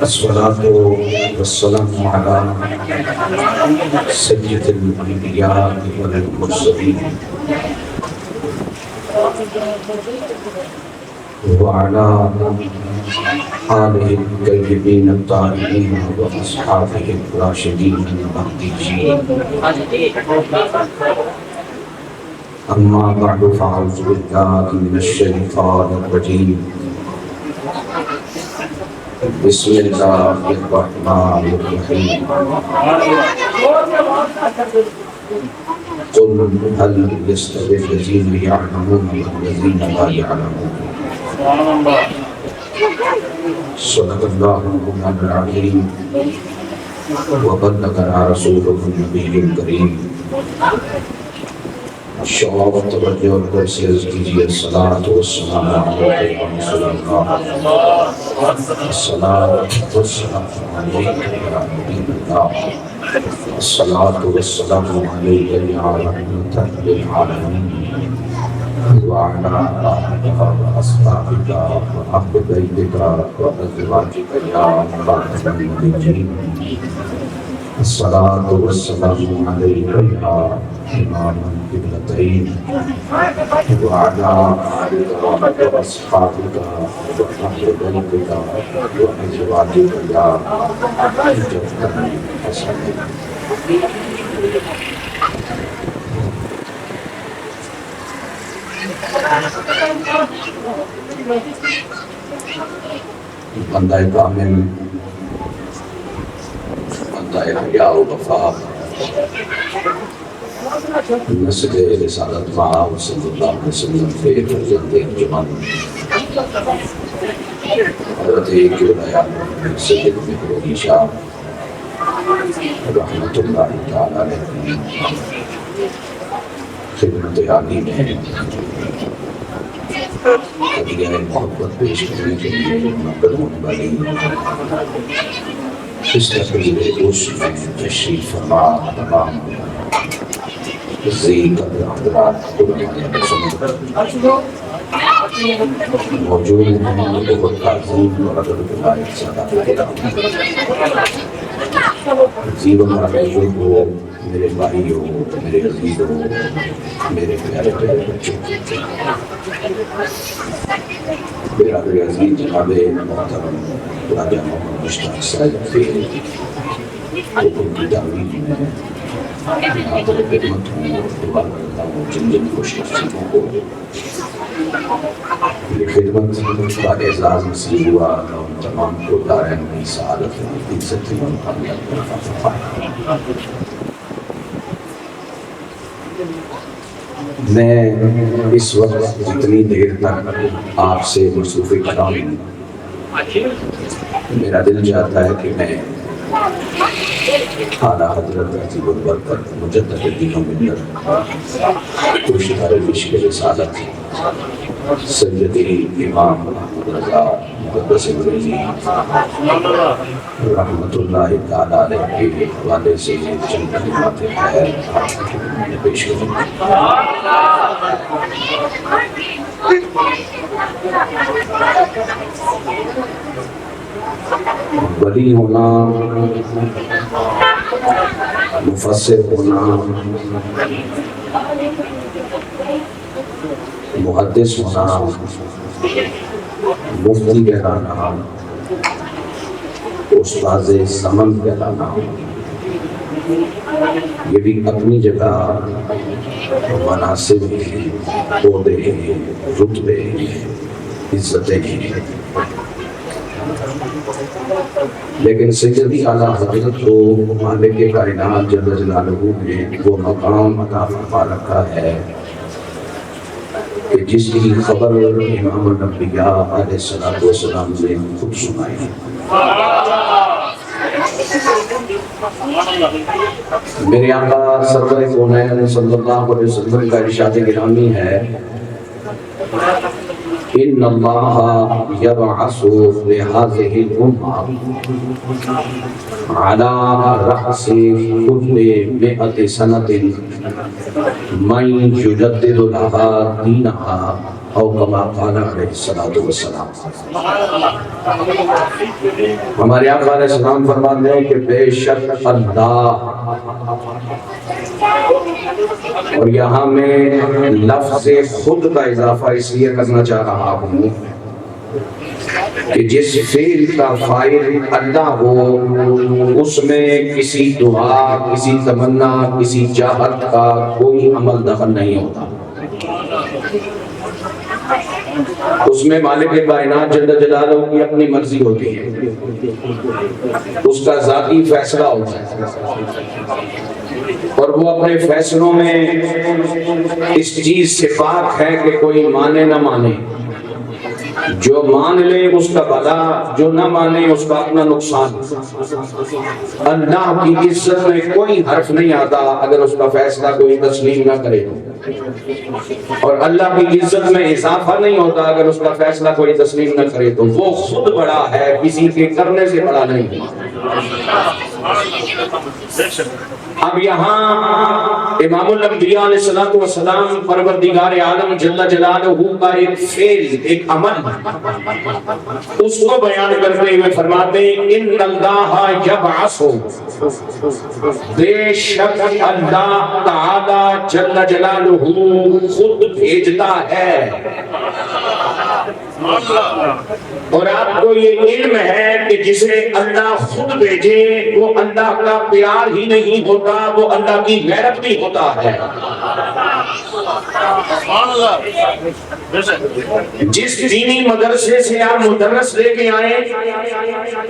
الصلاة والسلام على سيد الأنبياء والمرسلين وعلى آله الطيبين الطاهرين وأصحابه الراشدين المهديين. أما بعد فأعوذ بالله من الشيطان الرجيم. بسم الله الرحمن الرحيم. قل هل يستوي الذين يعلمون والذين لا يعلمون. صدق الله مولانا العظيم وبلغنا رسوله النبي الكريم. شوق توجہ اور غور سے عرض کیجیے الصلاۃ والسلام علیک یا رسول اللہ، الصلاۃ والسلام علیک یا نبی اللہ، الصلاۃ والسلام علیک یا رحمۃ للعالمین وعلی آلک واصحابک واہل بیتک وازواجک یا خاتم النبیین. الصلاۃ والسلام علیک یا امام القبلتین وعلی آلک واصحابک واہل بیتک وازواجک یا جد الحسن. بندہ کامل، بندہ حیا و وفا، نسل رسالت مآب صلی اللہ علیہ وسلم کے فرزند انجمن حضرت کبریاء سید مہدی شاہ رحمۃ اللہ تعالی علیہ خدمت عالی میں ہدیہ محبت پیش کرنے کے لیے منعقد ہونے والی اس تقریب عرس میں تشریف فرما تمام قدر حضرات موجود ہیں. بہت تعظیم اور ادب کے لائق سادات کرام، جیون بھائیوں کو، میرے بھائیوں، میرے عزیزوں، میرے پیارے پیارے بچوں، برادر عزیز جناب محترم راجہ محمد مشتاق صاحب کے حکم کی تعمیر میں حاضر خدمت ہوں. دعا کرتا ہوں جن جن خوش نصیبوں کو یہ خدمت کا اعزاز نصیب ہوا، ان تمام کو دارین کی سعادت عزت و کامیابی عطا فرمائے. میں اس وقت جتنی دیر تک آپ سے مصروف کلام ہوں، میرا دل چاہتا ہے کہ میں اعلیٰ حضرت عظیم البرکت مجدد دین و ملت پرشتار عشق رسالت سیدی امام محمد رضا مقدس بریلوی رحمۃ اللہ تعالی علیہ کے حوالے سے چند کلمات خیر آپ کی خدمت میں پیش کروں. ولی ہونا، مفسر ہونا، محدث ہونا، مفتی کہلانا، استاذ زمن کہلانا، یہ بھی اپنی جگہ مناصب ہیں، عہدے ہیں، رتبے ہیں، عزتیں ہیں. لیکن سیدی اعلیٰ حضرت کو مالک کائنات جل جلالہ نے وہ مقام عطا فرما رکھا ہے کہ جس کی خبر امام الانبیاء علیہ السلام نے خود سنائی. میرے آقا سرور کونین صلی اللہ علیہ وسلم کا ارشاد گرامی ہے ان اللہ یبعث لہذه الامہ علی رأس کل مئة سنة من یجدد لها دینها او کما قال علیہ الصلوۃ والسلام۔ ہمارے آقا علیہ السلام فرماتے ہیں کہ بے شک اللہ، اور یہاں میں لفظ خود کا اضافہ اس لیے کرنا چاہ رہا ہوں کہ جس فعل کا فاعل اللہ ہو اس میں کسی دعا، کسی تمنا، کسی چاہت کا کوئی عمل دخل نہیں ہوتا۔ اس میں مالک کائنات جل جلالہ کی اپنی مرضی ہوتی ہے، اس کا ذاتی فیصلہ ہوتا ہے، اور وہ اپنے فیصلوں میں اس چیز سے پاک ہے کہ کوئی مانے نہ مانے۔ جو مان لے اس کا بھلا، جو نہ مانے اس کا اپنا نقصان۔ اللہ کی عزت میں کوئی حرف نہیں آتا اگر اس کا فیصلہ کوئی تسلیم نہ کرے، اور اللہ کی عزت میں اضافہ نہیں ہوتا اگر اس کا فیصلہ کوئی تسلیم نہ کرے، تو وہ خود بڑا ہے، کسی کے کرنے سے بڑا نہیں۔ اب یہاں امام الانبیاء علیہ الصلوۃ والسلام پروردگار عالم جل جلالہ کا ایک فعل، ایک عمل، اس کو بیان کرتے ہوئے فرماتے ہیں ان اللہ یبعث، بے شک اللہ تعالی جل جلالہ خود بھیجتا ہے۔ اور آپ کو یہ علم ہے کہ جسے اللہ خود بھیجے وہ اللہ کا پیار ہی نہیں ہوتا، وہ اللہ کی غیرت بھی ہوتا ہے۔ جس دینی مدرسے سے آپ مدرس لے کے آئے،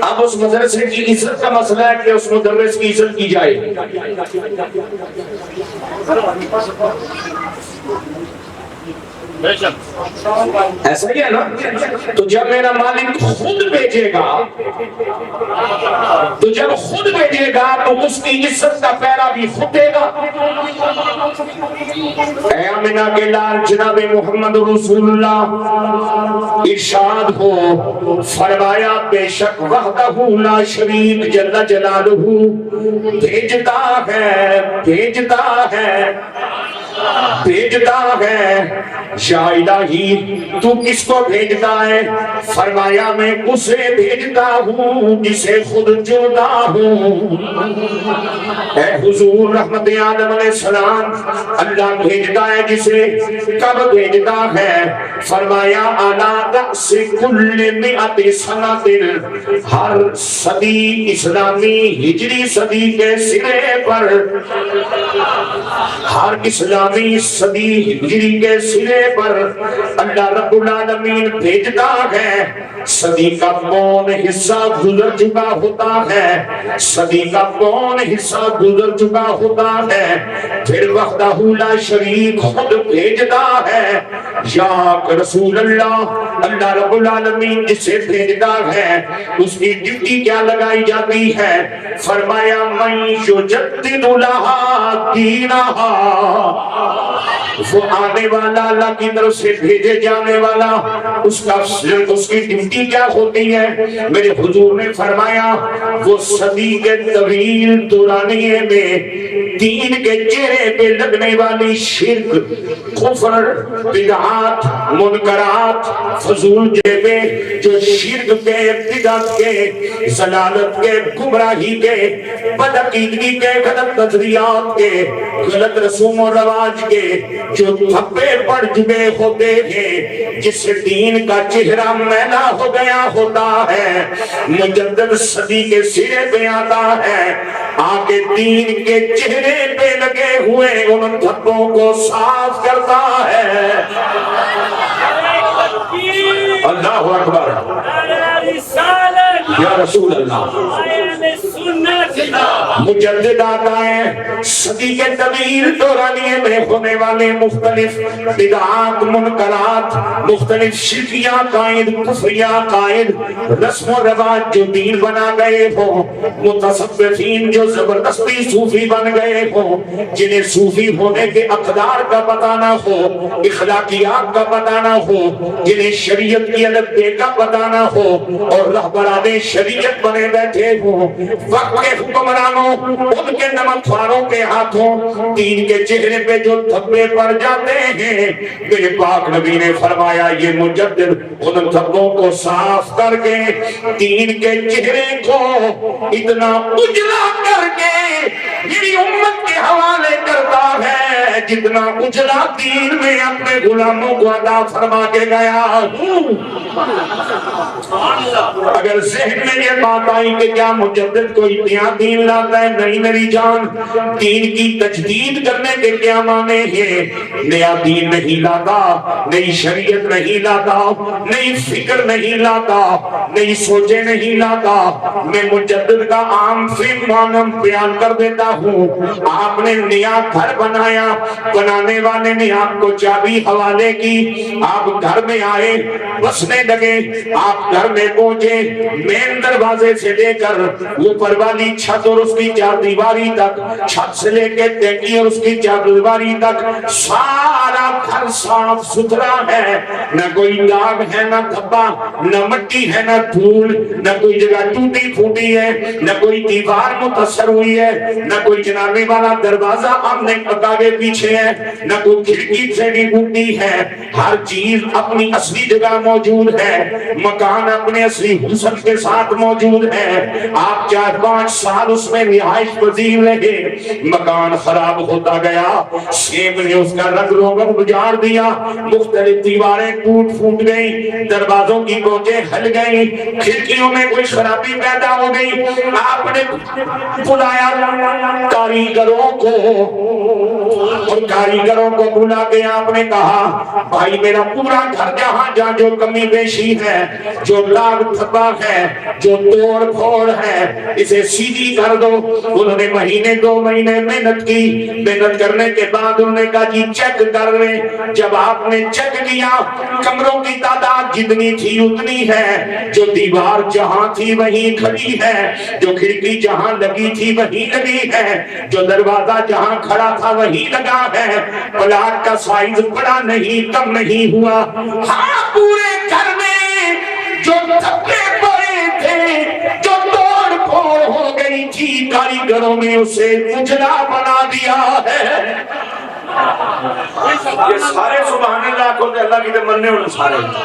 اب اس مدرسے کی عزت کا مسئلہ ہے کہ اس مدرس کی عزت کی جائے۔ ایسا ہی ہے نا؟ تو جب میرا مالک خود بھیجے گا، تو جب خود بھیجے گا تو اس کی عزت کا پیرا بھی خود دے گا۔ اے آمنہ کے لال جناب محمد رسول اللہ، ارشاد ہو فرمایا بے شک وحدہ لا شریک جل جلالہ بھیجتا ہے، بھیجتا ہے، بھیجتا ہے۔ یا الہی تو کس کو بھیجتا ہے؟ فرمایا میں اسے بھیجتا ہوں جسے خود جوتا ہوں۔ اے حضور رحمت عالم علیہ السلام، اللہ بھیجتا ہے جسے، کب بھیجتا ہے؟ فرمایا علی رأس کل مئۃ سنۃ، ہر صدی اسلامی ہجری صدی کے سرے پر، ہر اسلامی صدی ہجری کے سرے پر اللہ رب العالمین بھیجتا ہے۔ صدی کا کون حصہ گزر چکا ہوتا ہے، صدی کا کون حصہ گزر چکا ہوتا ہے، پھر وحدہ لا شریک خود بھیجتا ہے۔ یا رسول اللہ، اللہ رب العالمین جسے بھیجتا ہے اس کی ڈیوٹی کیا لگائی جاتی ہے؟ فرمایا من یجدد لہا دینہا، وہ آنے والا اللہ کی طرف سے بھیجے جانے والا، اس کی ڈیوٹی کیا ہوتی ہے؟ میرے حضور نے فرمایا وہ صدی کے طویل دورانیے میں دین کے چہرے پہ لگنے والی شرک، کفر، بدعات، منکرات، فضول جیبیں، جو شرک کے، بدعت کے، ضلالت کے، گمراہی کے، بدعقیدگی کے، غلط نظریات کے، غلط رسوم و رواج کے جو تھپے پڑ چکے ہوتے ہیں، جس سے دین کا چہرہ میلا ہو گیا ہوتا ہے، مجدد صدی کے سرے پہ آتا ہے، آگے دین کے چہرے پہ لگے ہوئے ان تھپوں کو صاف کرتا ہے۔ اللہ اکبر، یا رسول اللہ، مجدد آتا ہے، صدی کے طویل دورانیے میں ہونے والے مختلف بدعات، منکرات، مختلف شرکیاں قائد، کفریاں قائد، رسم و رواج جو دین بنا گئے ہو، متصوفین جو زبردستی صوفی بن گئے ہو، جنہیں صوفی ہونے کے اقدار کا پتہ نہ ہو، اخلاقیات کا پتہ نہ ہو، جنہیں شریعت کی الگ کا پتہ نہ ہو، اور رہبران شریعت بنے بیٹھے ہوں، وقت حکمرانوں ان کے نمک خواروں کے ہاتھوں دین کے چہرے پہ جو دھبے پڑ جاتے ہیں، میرے پاک نبی نے فرمایا یہ مجدد ان دھبوں کو صاف کر کے دین کے چہرے کو اتنا اجلا کر کے میری امت کے حوالے کرتا ہے جتنا اجلا دین میں اپنے غلاموں کو عطا فرما کے گیا ہوں۔ اگر ذہن میں یہ بات آئی کہ کیا مجدد کوئی نیا دین لاتا ہے، نہیں میری جان، دین کی تجدید کرنے کے کیا معنی ہے؟ نیا دین نہیں لاتا، نئی شریعت نہیں لاتا، نئی فکر نہیں لاتا، نئی سوچیں نہیں لاتا۔ میں مجدد کا عام سی معنی بیان کر دیتا ہوں۔ آپ نے نیا گھر بنایا، بنانے والے نے آپ کو چابی حوالے کی، آپ گھر میں آئے، بسنے لگے، آپ گھر میں پہنچے، مین دروازے سے لے کر اوپر والی چھت اور اس کی چار دیواری تک، چھت سے لے کے ٹینکی اور اس کی چار دیواری تک سارا گھر صاف ستھرا ہے، نہ کوئی داغ ہے، نہ دھبا، نہ مٹی ہے، نہ دھول، نہ کوئی جگہ ٹوٹی پھوٹی ہے، نہ کوئی دیوار متاثر ہوئی ہے، نہ کوئی جنابی والا دروازہ آمنے آگے پیچھے ہے، نہ کوئی کھڑکی سے بھی ٹوٹی ہے۔ ہر چیز اپنی اصلی جگہ موجود ہے، مکان اپنے اصلی حسن کے ساتھ موجود ہے۔ آپ 4-5 سال اس میں رہائش پذیر رہے، مکان خراب ہوتا گیا، سیب نے اس کا رنگ روغن گزار دیا، مختلف دیواریں ٹوٹ پھوٹ گئی، دروازوں کی کوچیں ہل گئی، کھڑکیوں میں کوئی خرابی پیدا ہو گئی۔ آپ نے بلایا کاریگروں کو، اور کاریگروں کو بلا کے آپ نے کہا بھائی میرا پورا گھر جہاں جہاں جو کمی بیشی ہے، جو داغ دھبا ہے، جو توڑ پھوڑ ہے، اسے سیدھی کر دو۔ انہوں نے مہینے 2 مہینے محنت کی، محنت کرنے کے بعد انہوں نے کہا جی چیک کر لیں۔ جب آپ نے چیک کیا، کمروں کی تعداد جتنی تھی اتنی ہے، جو دیوار جہاں تھی وہیں کھڑی ہے، جو کھڑکی جہاں لگی تھی وہیں لگی ہے، جو دروازہ جہاں کھڑا تھا وہیں لگا ہے، پلاٹ کا سائز بڑا نہیں کم نہیں ہوا۔ ہاں پورے گھر میں جو دھبے پڑے تھے، جو توڑ پھوڑ ہو گئی تھی، کاریگروں نے اسے اجلا بنا دیا ہے۔ یہ سارے سبحان اللہ کو اللہ کی تمنے ہونے سارے اللہ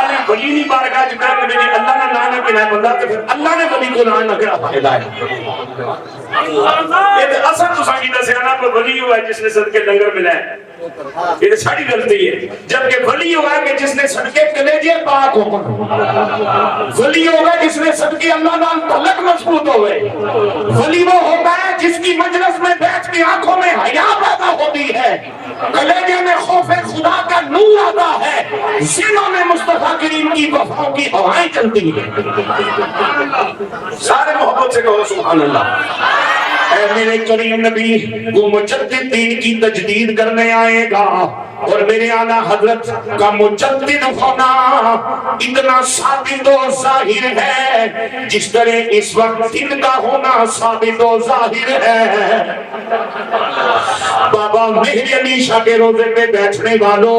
نے ولی نہیں بارگاہ جکا کہ مجھے اللہ نے لانا پہ نہ بندہ تو پھر اللہ نے ولی کو لانا کرا فائدہ ہے۔ یہ تو اصل تو سانگی دسے آنا پر ولی ہوا ہے جس نے صدقے لنگر ملا ہے، یہ ساری غلطی ہے۔ جبکہ ولی ہوا ہے کہ جس نے صدقے کلیجے پاک ہو، ولی ہوگا جس نے صدقے اللہ نال تعلق مضبوط ہوئے، ولی وہ ہوتا ہے جس کی مجلس میں بیٹھ کے آنکھوں میں حیا پیدا ہوتی ہے، کلیجے میں خوف خدا کا نور آتا ہے، سینوں میں مصطفیٰ کریم کی وفاؤں کی ہوائیں چلتی ہیں۔ سارے محبت سے کہو سبحان اللہ۔ اے میرے کریم نبی، وہ مجدد دین کی تجدید کرنے آئے گا، اور میرے اعلیٰ حضرت کا مجدد ہونا اتنا ثابت و ظاہر ہے جس طرح اس وقت دن کا ہونا ثابت و ظاہر ہے۔ بابا مہر علی شاہ کے روزے پہ بیٹھنے والوں،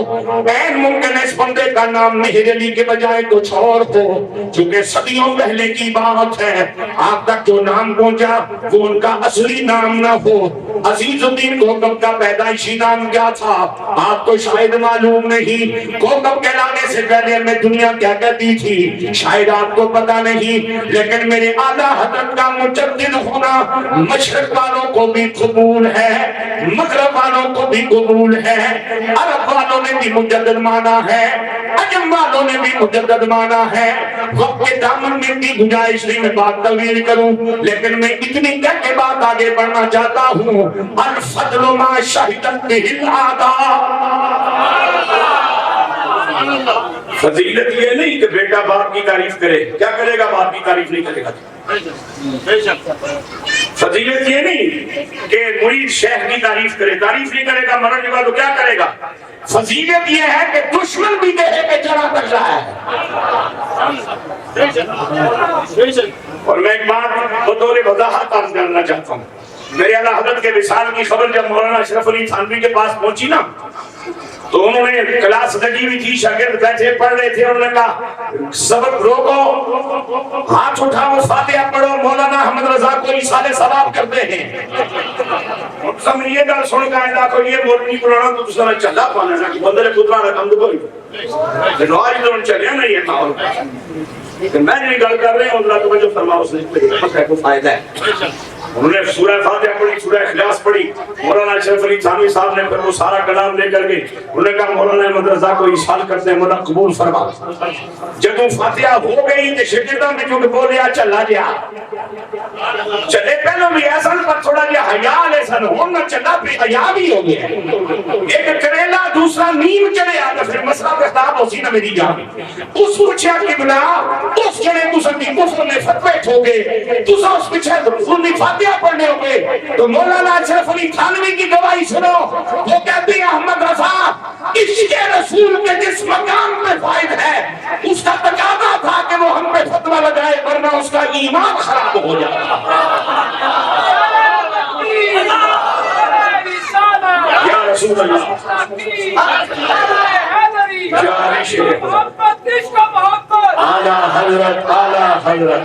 این ممکن ہے اس بندے کا نام مہر علی کے بجائے کچھ اور ہو، چونکہ صدیوں پہلے کی بات ہے، آپ تک جو نام پہنچا وہ ان کا اصلی نام نہ ہو۔ عزیز الدین کوکب کا پیدائشی نام کیا تھا آپ کو شاید معلوم نہیں، کوکب کہلانے سے پہلے میں دنیا کیا کہتی تھی شاید آپ کو پتا نہیں، لیکن میرے اعلیٰ حضرت کا مجدد ہونا مشرق والوں کو بھی قبول ہے، مغرب والوں کو بھی قبول ہے، عرب والوں نے بھی مجدد مانا ہے، عجم والوں نے بھی مجدد مانا ہے۔ وقت کے دامن میں بھی گنجائش نہیں میں بات طویل کروں، لیکن میں اتنی کہہ کے بات آگے بڑھنا چاہتا ہوں۔ الفضل ما شہدت بہ العادہ، فضیلت یہ نہیں کہ بیٹا باپ کی تعریف کرے، کیا کرے گا باپ کی تعریف نہیں کرے گا۔ فضیلت یہ نہیں کہ مرید شیخ کی تعریف کرے، تعریف نہیں کرے گا، مرنے کا تو کیا کرے گا۔ فضیلت یہ ہے کہ دشمن بھی کہے کہ چلا کر رہا ہے۔ اور میں ایک بات بطور وضاحت عرض کرنا چاہتا ہوں، میرے اعلیٰ حضرت کے وصال کی خبر جب مولانا اشرف علی تھانوی کے پاس پہنچی نا، تو انہوں نے کلاس لگی ہوئی تھی، شاگرد بیٹھے پڑھ رہے تھے، انہوں نے کہا سبق روکو، ہاتھ اٹھاؤ، فاتحہ پڑھو، مولانا احمد رضا کو ایصال ثواب کرتے ہیں۔ سمجھ یہ گل سن کے آئندہ کو یہ مولوی پڑھانا تو دوسرا چلا پانا نا کہ بندے خطبہ رقم تو کوئی نواز تو چلے نہیں ہے ماحول لیکن میں جو گل کر رہے ہیں اللہ توجہ فرماؤ، اس نے کو فائدہ ہے۔ انہوں نے سورہ فاتحہ پڑھی، سورہ اخلاص پڑھی، مولانا اشرف علی تھانوی صاحب نے پھر وہ سارا کلام لے کر کے انہوں نے کہا مولانا احمد رضا کو ایصال کرتے ہیں، مولا قبول فرما۔ جب وہ فاتحہ ہو گئی تو شاگرداں نے جو بولیا چلا گیا، چلے پہلو بھی ایسا پر تھوڑا جہا حیا لے سن، ہوں نہ چلا پہ حیا بھی ہو گیا، ایک کریلا دوسرا نیم چلے آتا، پھر مسئلہ خطاب ہو سی نہ میری جان اس پوچھا کہ بلا اس جڑے دوسرا کی کفر میں فتوے ٹھوکے دوسرا اس پیچھے سنی فاتحہ پڑھنے ہو گئے تو مولانا اشرف علی تھانوی کی گواہی سنو، وہ کہتے ہیں احمد رضا عشق رسول کے جس مقام میں فائد ہے اس کا تقاضا تھا کہ وہ ہم پہ فتوہ لگائے ورنہ اس کا ایمان خراب ہو جاتا۔ یا رسول اللہ اعلیٰ حضرت اعلیٰ حضرت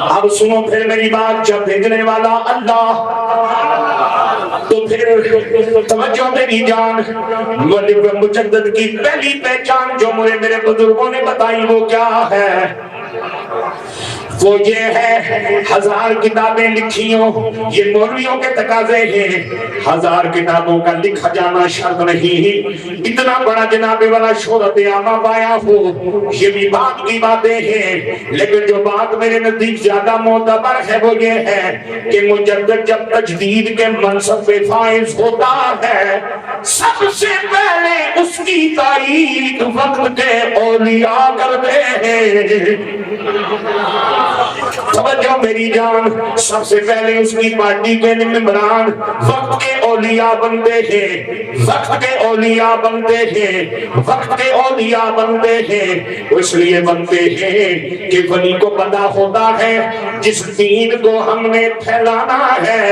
اب سنو پھر میری بات، جب بھیجنے والا اللہ تو پھر توجہ میری جان، ولی مجدد کی پہلی پہچان جو میرے بزرگوں نے بتائی وہ کیا ہے؟ وہ یہ ہے 1000 کتابیں لکھی ہوں، یہ مولویوں کے تقاضے ہیں، 1000 کتابوں کا لکھا جانا شرط نہیں، اتنا بڑا جناب والا شہرت عامہ پایا ہو، یہ بھی بات کی باتیں ہیں، لیکن جو بات میرے نزدیک زیادہ معتبر ہے وہ یہ ہے کہ مجدد جب تجدید کے منصب پہ فائز ہوتا ہے سب سے پہلے اس کی تائید وقت کے اولیاء کرتے ہیں۔ توجہ میری جان، سب سے پہلے اس کی پارٹی کے ممبران وقت کے اولیاء بنتے ہیں، وقت کے اولیاء بنتے ہیں، وقت کے اولیاء بنتے ہیں، اس لیے بنتے ہیں کہ ولی کو پتہ ہوتا ہے جس دین کو ہم نے پھیلانا ہے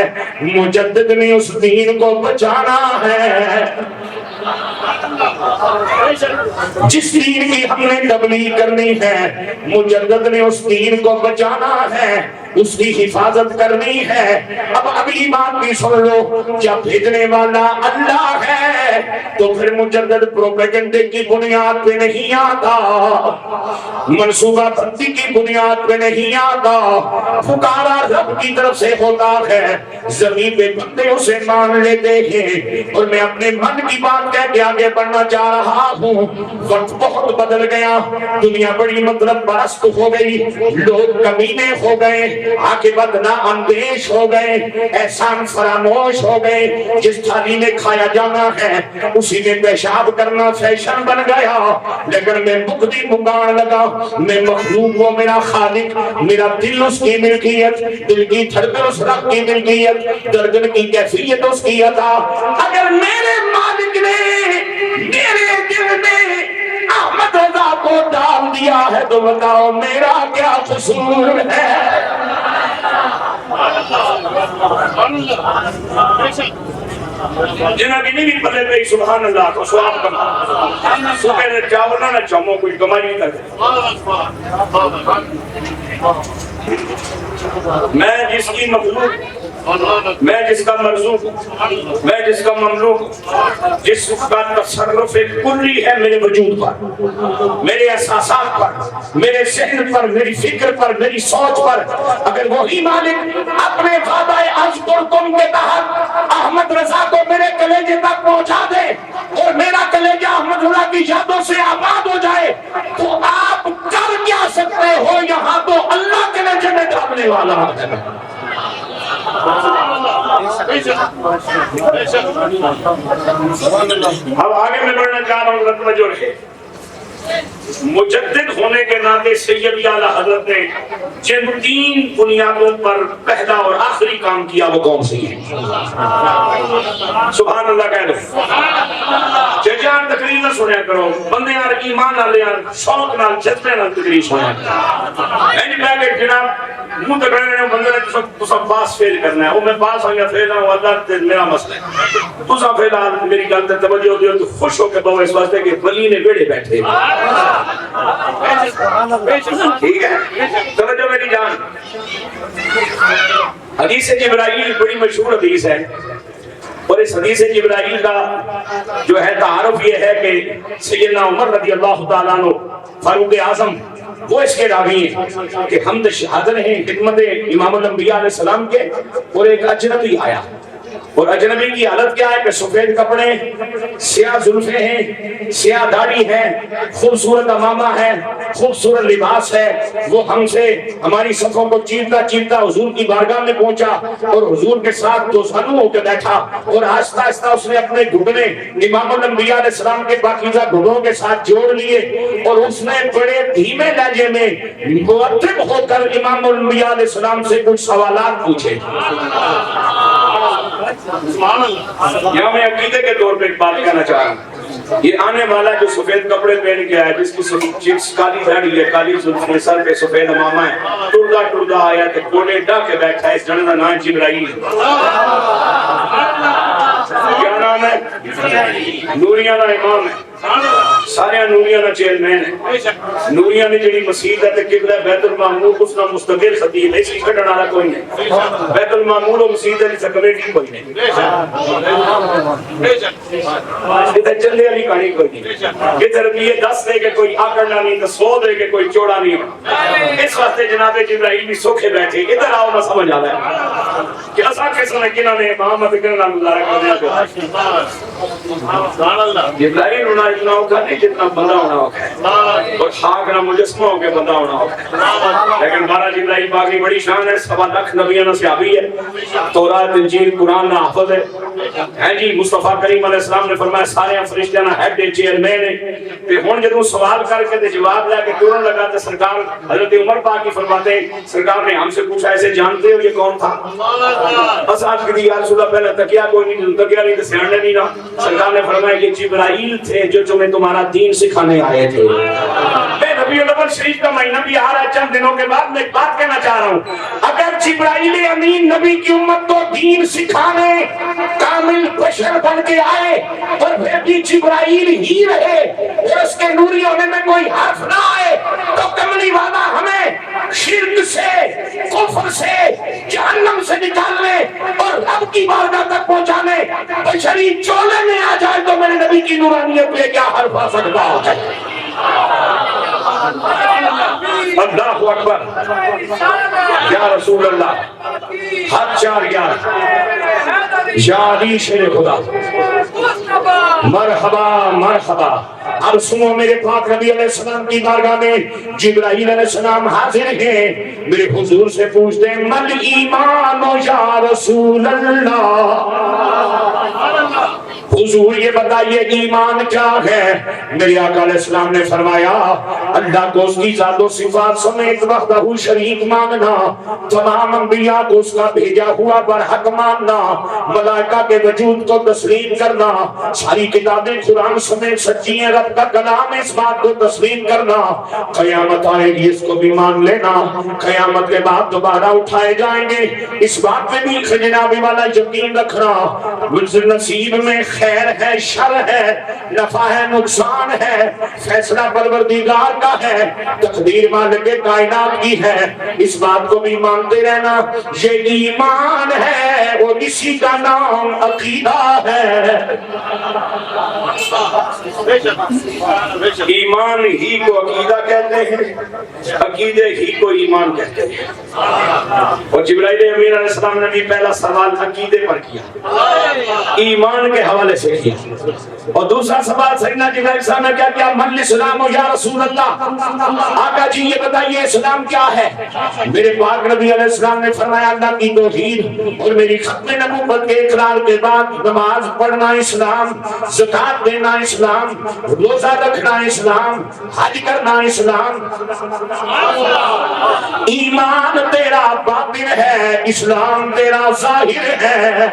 مجدد نے اس دین کو بچانا ہے، جس دین کی ہم نے تبلیغ کرنی ہے مجدد نے اس دین کو بچانا ہے، اس کی حفاظت کرنی ہے۔ اب اگلی بات بھی سن لو، جب بھیجنے والا اللہ ہے تو پھر مجدد پروپیگنڈے کی بنیاد پہ نہیں آتا، منصوبہ بندی کی بنیاد پہ نہیں آتا، پکارا رب کی طرف سے ہوتا ہے، زمین پہ بندے اسے مان لیتے ہیں۔ اور میں اپنے من کی بات کہہ کے آگے بڑھنا چاہ رہا ہوں، وقت بہت بدل گیا، دنیا بڑی مطلب پرست ہو گئی، لوگ کمینے ہو گئے، عاقبت نا اندیش ہو گئے، احسان فراموش ہو گئے، جس تھالی میں کھایا جانا ہے اسی میں پیشاب کرنا فیشن بن گیا، لیکن میں مقدی مکان لگا، میں مخلوق وہ میرا خالق، میرا دل اس کی ملکیت، دل کی دھڑکن اس رب کی ملکیت، دردن کی کیفیت اس کی عطا، اگر میرے مالک نے میرے دل میں احمد رضا کو ڈال دیا ہے تو بتاؤ میرا کیا قصور ہے؟ جنہاں کی نہیں بھی پلے پہ سبحان اللہ کو سواب کما صبح نے چاولا نہ چمو کوئی کمائی نہیں کرتے۔ میں جس کی مخلوق، میں جس کا مرزوق، میں جس کا مملوک، جس کا تصرف کلی ہے میرے وجود پر، میرے احساسات پر، میرے ذہن پر، میری فکر پر، میری سوچ پر، اگر وہی مالک اپنے وعدہ اذکرکم کے تحت احمد رضا کو میرے کلیجے تک پہنچا دے اور میرا کلیجہ احمد رضا کی یادوں سے آباد ہو جائے تو آپ کر کیا سکتے ہو؟ یہاں تو اللہ کلیجے میں ڈالنے والا ہے۔ اب آگے میں بڑھنا چاہ رہا ہوں، رتبہ جو ہے مجدد ہونے کے ناطے سید اعلیٰ حضرت نے جن 3 بنیادوں پر پہلا اور آخری کام کیا وہ کون سی ہے؟ سبحان اللہ کہہ دو. جان تقریر نہ سنیا کرو بندے یار ایمان نال یار شوق نال جذبے نال تقریر سنیا کرو. اینی میں کہ جناب منہ تک رہنے بندے نے تسا پاس فیل کرنا ہے. وہ میں پاس ہو گیا فیل ہوں اللہ تے میرا مسئلہ ہے. تسا فی الحال میری گل تے توجہ دیو تو خوش ہو کے بہو اس واسطے کہ ولی نے بیڑے بیٹھے. ٹھیک ہے توجہ میری جان. حدیث جبرائیل بڑی مشہور حدیث ہے اور اس حدیث جبرائیل کا جو ہے تعارف یہ ہے کہ سیدنا عمر رضی اللہ تعالیٰ عنہ فاروق اعظم وہ اس کے راوی ہیں کہ حمد شہادت ہیں خدمت امام الانبیاء علیہ السلام کے. اور ایک اجنبی آیا اور اجنبی کی حالت کیا ہے کہ سفید کپڑے سیاہ زلفیں ہیں سیاہ داڑھی ہے خوبصورت امامہ ہے خوبصورت لباس ہے. وہ ہم سے ہماری صفوں کو چیرتا چیرتا حضور کی بارگاہ میں پہنچا اور حضور کے ساتھ دوستانو ہو کے بیٹھا اور آہستہ آہستہ اس نے اپنے گھٹنے امام الانبیاء علیہ السلام کے پاکیزہ گھٹنوں کے ساتھ جوڑ لیے اور اس نے بڑے دھیمے لہجے میں مؤدب ہو کر امام الانبیاء علیہ السلام سے کچھ سوالات پوچھے. یہاں میں عقیدے کے طور پہ ایک بات کہنا چاہ رہا ہوں. یہ آنے والا جو سفید کپڑے پہن کے آیا جس کی کالی داڑھی ہے کالی زلفیں سر پہ سفید امامہ ہے ٹردا ٹردا آیا کہ کوڑے ڈا کے بیٹھا ہے. اس جنے کا نام جبرائیل. کیا نام ہے؟ نوریاں کا امام ہے. سارے نوریاں کا چیئرمین ہے. نوریاں نے جڑی مسجد ہے تے قبلہ بیت المعمور اس کا مستقل خطیب ہے. اس کی کھڑن والا کوئی نہیں. بیت المعمور و مسجد ہے جس کمیٹی کوئی نہیں. ادھر چلے والی کہانی کوئی نہیں. ادھر یہ 10 دے کے کوئی آکڑنا نہیں تو 100 دے کے کوئی چوڑا نہیں. اس واسطے جناب جبرائیل بھی سوکھے بیٹھے. ادھر آؤ نہ سمجھ آ رہا ہے کہ اسا کس نے کنہ نے محمد کرنا گزارا کر دیا. جبرائیل ہونا اتنا ہوگا نہیں جتنا بندہ ہونا ہوگا اور خاک نہ مجسمہ ہو کے بندہ ہونا ہوگا. لیکن ہمارا جبرائیل پاک کی بڑی شان ہے. 7 لاکھ نبیوں سے صحابی ہے. تورات انجیل قرآن نہ حافظ ہے جی. مصطفیٰ کریم علیہ السلام نے فرمایا سارے فرشتیاں نہ ہیڈ چیئرمین ہے. تے ہن جدوں سوال کر کے تے جواب لے کے ٹرن لگا تے سرکار حضرت عمر پاک کی فرماتے ہیں سرکار نے ہم سے پوچھا ایسے جانتے ہو یہ کون تھا؟ بس آج کی یا رسول اللہ پہلے تکیا کوئی نہیں تکیا نہیں تو سیانے نہیں نا. سرکار نے فرمایا یہ جبرائیل تھے جو تمہیں تمہارا دین سکھانے آئے تھے. میں ربیع الاول شریف کا مہینہ بھی آ رہا ہے چند دنوں کے بعد میں ایک بات کہنا چاہ رہا ہوں. اگر جبرائیل امین نبی کی امت کو دین سکھانے کامل بشر بن کے آئے اور پھر بھی جبرائیل ہی رہے اور اس کے نوری ہونے میں کوئی حرف نہ آئے تو کملی والا ہمیں شرک سے کفر سے جہنم سے نکالنے اور رب کی بارگاہ تک پہنچانے بشری چولے میں آ جائے تو میرے نبی کی نورانیت پہ کیا حرف آ سکتا ہے؟ اللہ اکبر یا رسول اللہ. حد 4 یا علی شیر خدا مرحبا مرحبا. اب سنو میرے پاک نبی علیہ السلام کی بارگاہ میں جبرائیل علیہ السلام حاضر ہیں. میرے حضور سے پوچھتے ہیں مل ایمان یا رسول اللہ. حضور یہ بتائیے ایمان کیا ہے؟ میرے آقا علیہ السلام نے فرمایا اللہ کو اس کی ذات و صفات سمیت وحدہ شریک ماننا, تمام انبیاء کو اس کا بھیجا ہوا برحق ماننا, ملائکہ کے وجود کو تسلیم کرنا, ساری کتابیں قرآن سمیت سچی ہیں, رب کا کلام اس بات کو تسلیم کرنا. قیامت آئے گی اس کو بھی مان لینا, قیامت کے بعد دوبارہ اٹھائے جائیں گے اس بات میں بھی جناب والا یقین رکھنا. نصیب میں خیر ہے شر ہے نفع ہے نقصان ہے فیصلہ پروردگار کا ہے تقدیر مالک کائنات کی ہے, اس بات کو بھی مانتے رہنا. یہ ایمان ہے وہ اسی کا نام عقیدہ ہے. ایمان ہی کو عقیدہ کہتے ہیں, عقیدے ہی کو ایمان کہتے ہیں. اور جبرائیل امین علیہ السلام نے بھی پہلا سوال عقیدے پر کیا, ایمان کے حوالے سے کیا, اور دوسرا سوال سیدنا جبرائیل السلام نے کیا کیا؟ من الاسلام یا رسول اللہ، آقا جی یہ بتائیے اسلام کیا ہے؟ میرے پاک نبی علیہ السلام نے فرمایا اللہ کی توحید اور میری ختم نبوت کے اقرار کے بعد نماز پڑھنا اسلام، زکات دینا اسلام، روزہ رکھنا اسلام، حج کرنا اسلام۔ ایمان تیرا باطن ہے، اسلام تیرا ظاہر ہے۔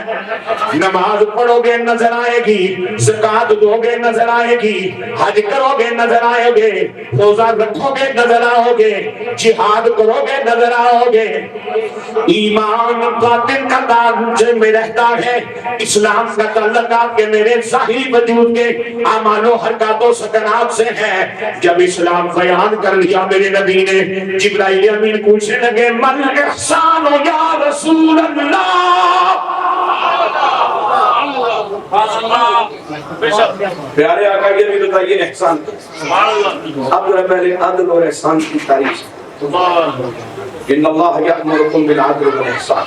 نماز پڑھو گے نظر آئے گی، زکات دو گے نظر آئے گی، حج کرو گے نظر آئے گے، روزہ رکھو گے نظر آؤ گے، جہاد کرو گے نظر آؤ گے۔ ایمان باطن کا تعلق میں رہتا ہے، اسلام کا تعلق آپ کے میرے ظاہری وجود کے اعمال و حرکات و سکنات سے ہے۔ جب اسلام بیان کر لیا میرے نبی نے، جبرائیل امین پوچھنے لگے من احسان یا رسول اللہ۔ پیارے آقا یہ بھی بتائیے احسان اب ذرا پہلے عدل اور احسان کی تعریف۔ ان اللہ یأمرکم بالعدل والاحسان،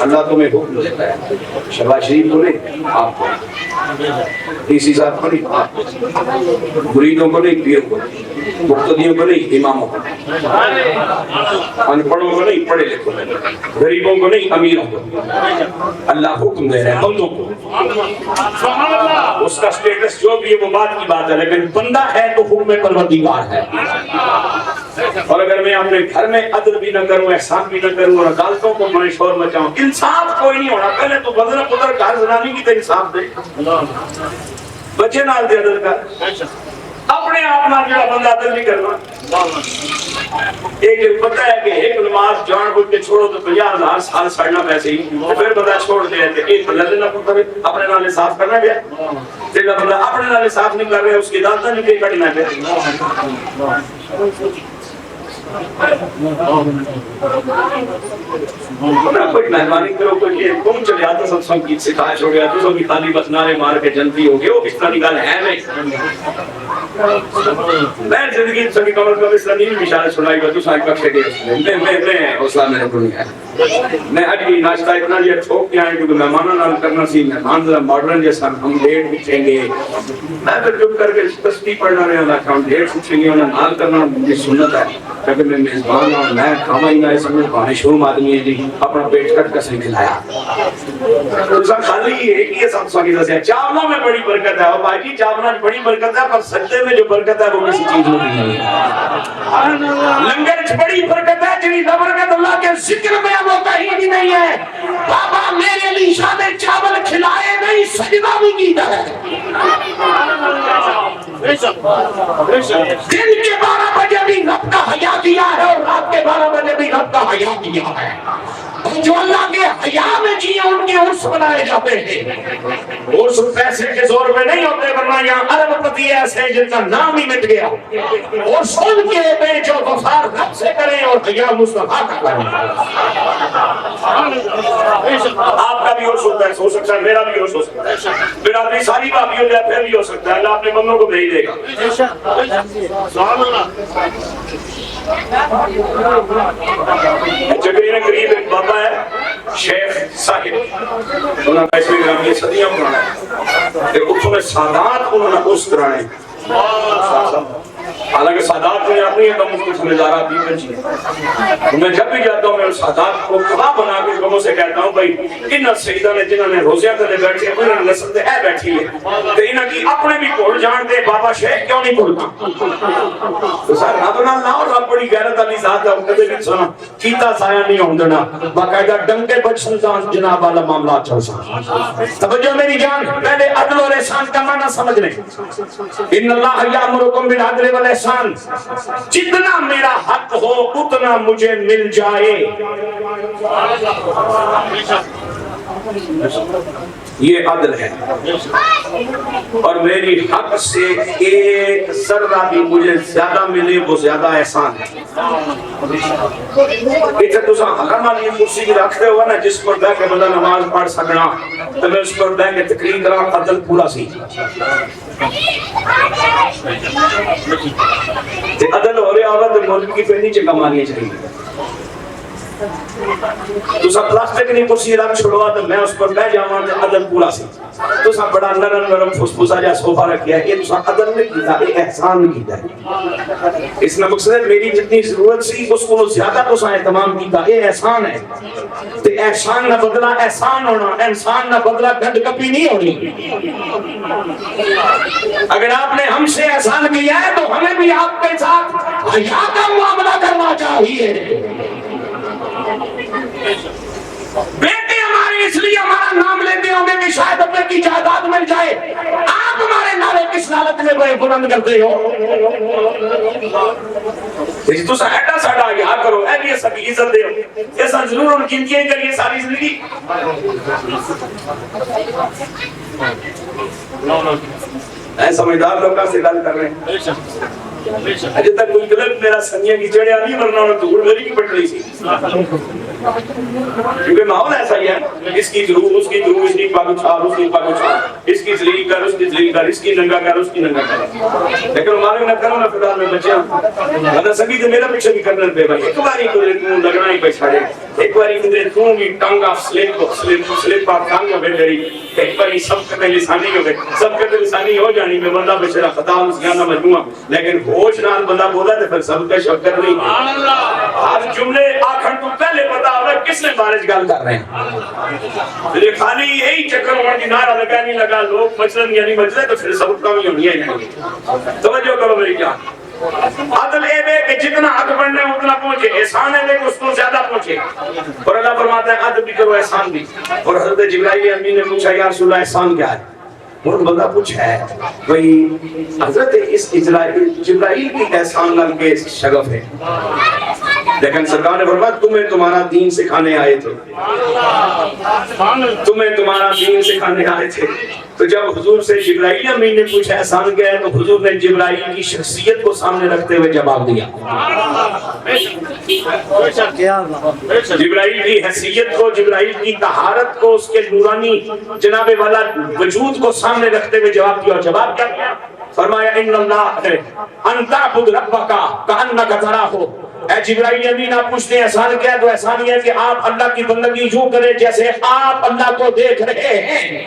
اللہ تمہیں حکم دیتا ہے، شہباز شریف کو نہیں آپ کو، ڈی سی صاحب کو نہیں آپ کو، مریدوں کو نہیں پیروں کو، مقتدیوں کو نہیں اماموں کو، ان پڑھوں کو نہیں پڑھے لکھوں کو، غریبوں کو نہیں امیروں کو، اللہ حکم دے رہے ہیں بندوں کو۔ اس کا سٹیٹس جو بھی ہے وہ بات کی بات ہے، لیکن بندہ ہے تو حکم پروردگار ہے۔ اور اگر میں اپنے گھر میں عدل بھی نہ کروں، احسان بھی نہ کروں اور عدالتوں کو میں شور مچاؤں، انصاف کوئی نہیں ہونا۔ پہلے تو بدر قدر گھر زنانی کی تو انصاف دے، بچے نال دے عدل کر، اپنے آپ نال جڑا بندہ عدل نہیں کرنا۔ ایک پتہ ہے کہ ایک نماز جان بوجھ کے چھوڑو تو 50,000 سال سڑنا پیسے ہی، پھر بندہ چھوڑ دے تے ایک بندہ نہ پتہ اپنے نال انصاف کرنا پیا، جڑا بندہ اپنے نال انصاف نہیں کر رہا اس کی عدالت نہیں پہ کٹنا پیا۔ کوئی مہربانی کرو، کوئی تم چلے آتا ستسنگ کی سکھایا چھوڑ گیا تو بھی خالی بس نعرے مار کے جنتی ہو گئے، وہ اس طرح کی گل ہے نہیں۔ میں زندگی سبھی کمر کم اس طرح نہیں بشارت سنائی گا تو سائیں بخشے گئے، میں حوصلہ میرے کو نہیں ہے۔ میں آج بھی ناشتہ اتنا لیا ٹھوک کے آئے کیونکہ مہمانوں نال کرنا سی، مہمان ذرا ماڈرن جیسا ہم لیٹ اٹھیں گے، میں پھر چپ کر کے تسبیح پڑھنا رہا تھا کہ ہم لیٹ اٹھیں گے، انہیں نال کرنا مجھے سنت ہے، لیکن میں میزبان ہوں، میں کھانا ہی نہ سمجھ پانے شروع آدمی ہے جی اپنا پیٹ کٹ کر سے کھلایا۔ دوسرا خالی ایک ہی سب سوگی دسیا چاولوں میں بڑی برکت ہے، اور بھائی جی چاولوں میں بڑی برکت ہے پر سجدے میں جو برکت ہے وہ کسی چیز میں نہیں ہے۔ لنگر میں بڑی برکت ہے جنہی برکت اللہ کے ذکر میں وہ کہیں بھی نہیں ہے۔ بابا میرے لیے شاہ نے چاول کھلائے نہیں، سجدہ بھی کی ہے۔ دن کے 12 بجے بھی رب کا حیا کیا ہے اور رات کے 12 بجے بھی رب کا حیا کیا ہے، اور جو اللہ کے حیا میں جیے ان کے عرس بنائے جاتے ہیں۔ عرس پیسے کے زور میں نہیں ہوتے، ورنہ یہاں ارب پتی ایسے ہیں جن کا نام ہی مٹ گیا، اور سن کے بے جو وفار رب سے کریں اور حیا مصطفیٰ کا کریں۔ آپ کا بھی عرس ہوتا ہے، ہو سکتا ہے میرا بھی عرس ہو سکتا ہے، پھر آدمی ساری کا بھی ہو جائے پھر بھی ہو سکتا ہے، اللہ اپنے بندوں کو بھیج دے گا۔ جگہ قریب ایک بابا ہے شیخ صاحب، انہوں نے پیسے گرامی صدیاں پرانا ہے، ایک اتھوں میں سادات انہوں نے اس کرانے، حالانکہ سادات میں اپنی ایک مختلف نظارہ بھی بنچی ہے۔ میں جب بھی جاتا ہوں میں سادات کو کبا بنا کے لوگوں سے کہتا ہوں بھائی انہاں سیدہ نے جنہوں نے روزیہ تلے بیٹھے انہوں نے نسل دے ہے بیٹھی ہے تو انہاں کی اپنے بھی بھول جان دے بابا شیخ کیوں نہیں بھولتا؟ تو سر رب نہ لاؤ، رب بڑی غیرت علی ذات ہے، کدے بھی سنا کیتا سایہ نہیں ہون دینا، باقاعدہ ڈنکے بچن دان جناب والا معاملہ چل سکتا۔ توجہ میری جان، پہلے عدل اور احسان کا معنی سمجھ لیں۔ ان اللہ یامرکم بالعدل والاحسان، جتنا میرا حق ہو اتنا مجھے مل جائے، یہ عدل ہے، اور میری حق سے ایک ذرہ بھی مجھے زیادہ ملے وہ زیادہ احسان ہے۔ اتنے تو حرم والی کرسی کی رکھتے ہوا نا جس پر بیٹھ کے بندہ نماز پڑھ سکنا تو میں اس پر بیٹھ کے تقریر کرا، عدل پورا سی عدل ہو رہا ہوگا تو ملک کی پہلی جگہ مانی چاہیے۔ تو سب پلاسٹک نہیں کرسی رکھ چھڑوا تو میں اس پر بہ جاواں تے عدل پورا سی تو سب بڑا نرم نرم فسفسا جا صوفہ رکھیا یہ تو سب عدل نہیں کیتا یہ احسان نہیں کیتا اس میں مقصد ہے میری جتنی ضرورت سی اس کو زیادہ تو سا اہتمام کیتا یہ احسان ہے تے احسان نہ بدلا احسان ہونا انسان نہ بدلا گھٹ کپی نہیں ہونی اگر آپ نے ہم سے احسان کیا ہے تو ہمیں بھی آپ کے ساتھ حیا کا معاملہ کرنا چاہیے بیٹے ہمارے اس لیے ہمارا نام لیتے ہوں گے کہ شاید اپنے کی جائیداد مل جائے آپ ہمارے نعرے کس حالت میں بلند کرتے ہو تو ساڈا ساڈا یا کرو اے بھی سب عزت دے ایسا ضرور ان کی کریے ساری زندگی اے سمجھدار لوگوں سے گل کر رہے ہیں اجے تک کوئی غلط میرا سنیا کی چڑیا نہیں ورنہ انہوں دھول میری کی پٹ رہی سی کیونکہ ماحول ایسا ہی ہے اس کی ضرور اس کی ضرور اس کی پاک چھاڑ اس کی پاک چھاڑ اس کی ذلیل کر اس کی ذلیل کر اس کی ننگا کر اس کی ننگا کر لیکن ہمارے نہ کرو نہ خدا میں بچے اگر سبھی تو میرا پیچھے بھی کرنا پہ بھائی ایک باری تو لگنا ہی پہ چھاڑے ایک باری تو بھی ٹنگ آف سلیپ کو سلیپ آف ٹنگ ہو گئی ایک باری سب کتے لسانی ہو گئے سب کتے لسانی ہو جانی میں بندہ بچرا خطا اس گانا مجموعہ لیکن ہوش نال بندہ بولا تو پھر سب کا شکر نہیں آپ جملے آکھن تو پہلے پتا ہوگا کس نے بارش گال کر رہے ہیں یہ خالی یہی چکر ہونے کی نعرہ لگا نہیں لگا لوگ مچلن یعنی مچلے تو پھر سب کام ہی ہونی ہے توجہ کرو میری جان عدل اے بے کہ جتنا حق بننے اتنا پہنچے احسان ہے بے کہ اس کو زیادہ پہنچے اور اللہ فرماتا ہے عدل بھی کرو احسان بھی اور حضرت جبرائیل امین نے پوچھا یا رسول اللہ احسان کیا ہے اور بندہ پوچھا ہے وہی حضرت اس جبرائیل کی احسان لگ کے شگف ہے لیکن سرکار نے فرمایا تمہیں تمہارا دین سکھانے آئے تھے تمہیں تمہارا دین سکھانے آئے تھے تو جب حضور سے جبرائیل امین نے پوچھا احسان کیا ہے تو حضور نے جبرائیل کی شخصیت کو سامنے رکھتے ہوئے جواب دیا جبرائیل کی حیثیت کو جبرائیل کی طہارت کو اس کے نورانی جناب والا وجود کو سامنے رکھتے ہوئے جواب دیا جواب کیا کیا فرمایا ان اللہ ان تعبد ربک کانک تراہ اے جبرائیل امین آپ پوچھتے ہیں احسان کیا ہے تو احسان یہ ہے کہ آپ اللہ کی بندگی یوں کریں جیسے آپ اللہ کو دیکھ رہے ہیں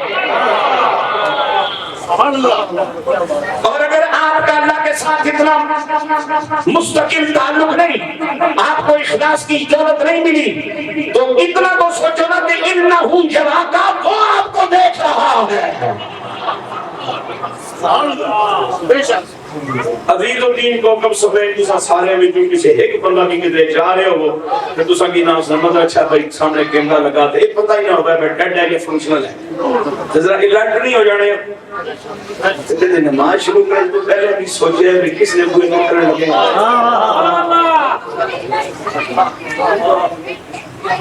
اور اگر آپ کا اللہ کے ساتھ اتنا مستقل تعلق نہیں آپ کو اخلاص کی ضرورت نہیں ملی تو اتنا تو سوچو نا کہ انہو یراک وہ آپ کو دیکھ رہا ہے عزیز الدین کو کم سفید جسا سارے میں جو کسی ایک بندہ بھی کدھے جا رہے ہو کہ تو سنگی نام سمجھ اچھا بھائی سامنے کیمرہ لگا دے ایک پتہ ہی نہ ہوگا میں ڈیڈ ہے یہ فنکشنل ہے ذرا الرٹ نہیں ہو جانے تے نماز شروع کرنے تو پہلے بھی سوچے کہ کس نے کوئی نہ کرنے لگے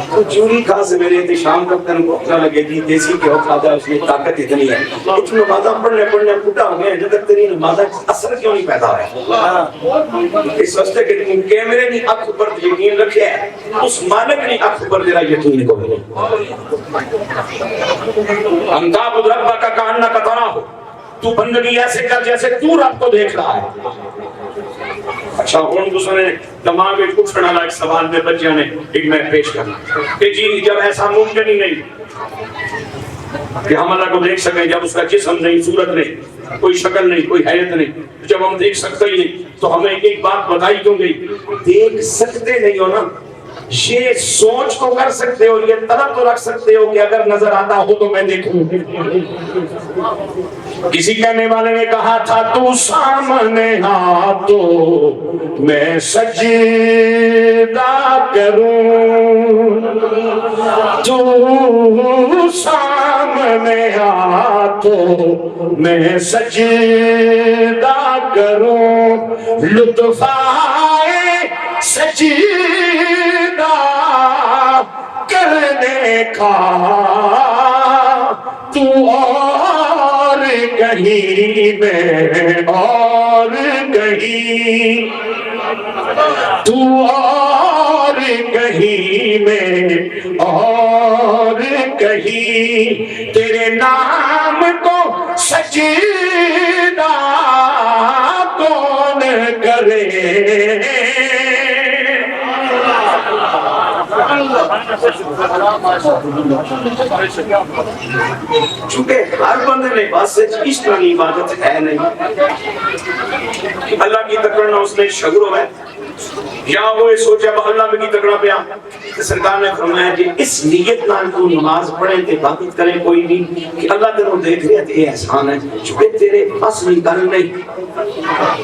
تو چوری کھا سے میرے انتشام کا تن کو اپنا لگے گی دیسی کیوں کھاتا ہے اس میں طاقت اتنی ہے کچھ نمازہ پڑھنے پوٹا ہوں گے جب تک تیری نمازہ اثر کیوں نہیں پیدا ہے اس واسطے کہ تم کیمرے نہیں اکھ پر یقین رکھے ہے اس مالک نہیں اکھ پر تیرا یقین کو ملے ہم تعبد ربک کانک تراہ تو بندگی ایسے کر جیسے تو رب کو دیکھ رہا ہے اچھا ہوں دوسرے دماغ میں اٹھنا لائق سوال میں بچیاں نے ایک میں پیش کرنا کہ جی جب ایسا ممکن ہی نہیں کہ ہم اللہ کو دیکھ سکیں جب اس کا جسم نہیں صورت نہیں کوئی شکل نہیں کوئی حیت نہیں جب ہم دیکھ سکتے ہی نہیں تو ہمیں ایک بات بتائی کیوں گئی دیکھ سکتے نہیں ہو نا یہ سوچ تو کر سکتے ہو یہ طلب تو رکھ سکتے ہو کہ اگر نظر آتا ہو تو میں دیکھوں کسی کہنے والے نے کہا تھا تو سامنے آ تو میں سجدہ کروں تو سامنے آ تو میں سجدہ کروں لطف آئے سجدہ کرنے کا تو اور کہیں میں اور کہیں تو اور کہیں میں اور کہیں تیرے نام کو سجدہ کون کرے چونکہ ہر بندے میں بس اس طرح کی عبادت ہے نہیں. اللہ کی تکڑنا اس نے شگرو ہے یا وہ سوچا اللہ میں کی تکڑا پیا. سرکار نے فرمایا کہ اس نیت نال تو نماز پڑھیں تے عبادت کریں کوئی نہیں کہ اللہ تیرے دیکھ رہا تے یہ احسان ہے. چونکہ تیرے اصلی گل نہیں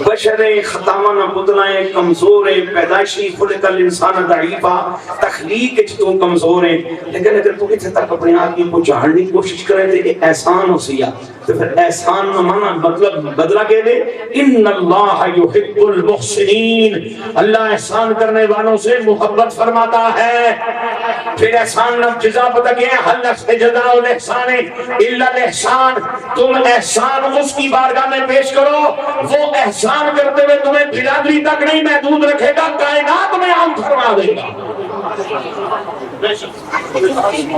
بشر خطاواں پتلائیں کمزور ہیں پیدائشی خلق الانسان ضعیفا تخلیق وچ تو کمزور ہیں لیکن اگر تو اتنے تک اپنے آپ کو پہنچانے کی کوشش کرے تے یہ احسان ہو سیا تو پھر احسان کا معنی مطلب بدلا کہ دے ان اللہ یحب المحسنین اللہ احسان کرنے والوں سے محبت فرماتا ہے. پھر احسان نہ جزا پتہ کیا ہے حل جزاء الاحسان الا الاحسان. تم احسان اس کی بارگاہ میں پیش کرو وہ احسان کرتے ہوئے تمہیں برادری تک نہیں محدود رکھے گا کائنات میں عام فرما دے گا.